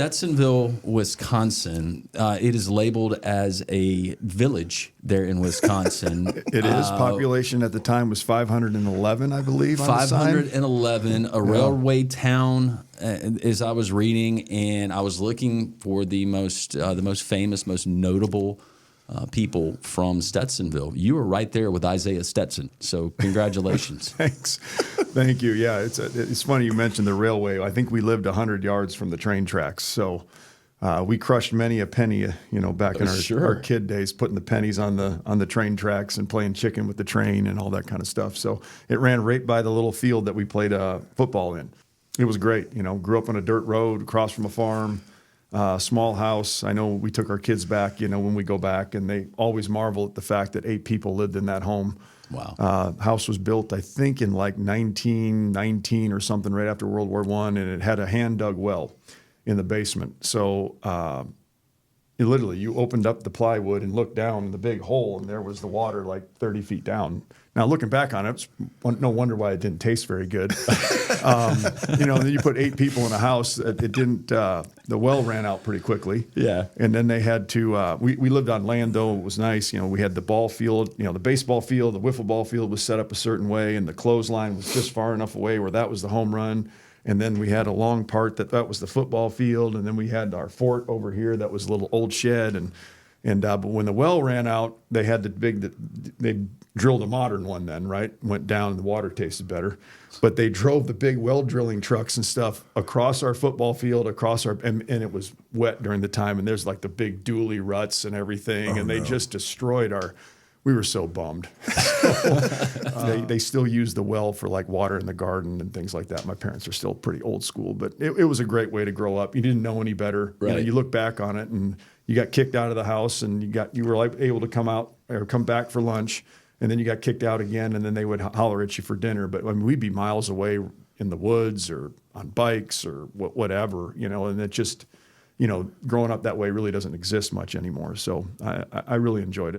Stetsonville, Wisconsin. It is labeled as a village there in Wisconsin. It is. Population at the time was 511, I believe. 511, a railway town, as I was reading, and I was looking for the most famous, most notable people from Stetsonville. You were right there with Isaiah Stetson, so congratulations. Thanks. Thank you. Yeah, it's funny you mentioned the railway. I think we lived 100 yards from the train tracks, so we crushed many a penny, back in our kid days, putting the pennies on the train tracks and playing chicken with the train and all that kind of stuff. So it ran right by the little field that we played football in. It was great. Grew up on a dirt road across from a farm. Small house. I know we took our kids back, when we go back, and they always marvel at the fact that 8 people lived in that home. Wow. House was built, I think, in like 1919 or something, right after World War I, and it had a hand-dug well in the basement. So literally, you opened up the plywood and looked down in the big hole, and there was the water like 30 feet down. Now, looking back on it, it's no wonder why it didn't taste very good. And then you put 8 people in a house. It didn't. The well ran out pretty quickly. Yeah. And then they had to. We lived on land, though. It was nice. We had the ball field. The baseball field, the wiffle ball field was set up a certain way, and the clothesline was just far enough away where that was the home run. And then we had a long part that was the football field, and then we had our fort over here that was a little old shed. But when the well ran out, they had they drilled a modern one then, right? Went down and the water tasted better. But they drove the big well drilling trucks and stuff across our football field, and it was wet during the time, and there's like the big dually ruts and everything, and they just destroyed we were so bummed. They still use the well for like water in the garden and things like that. My parents are still pretty old school, but it was a great way to grow up. You didn't know any better. Right. You look back on it, and you got kicked out of the house, and you were like able to come back for lunch, and then you got kicked out again, and then they would holler at you for dinner. But we'd be miles away in the woods or on bikes or whatever, and it just, growing up that way really doesn't exist much anymore. So I really enjoyed it.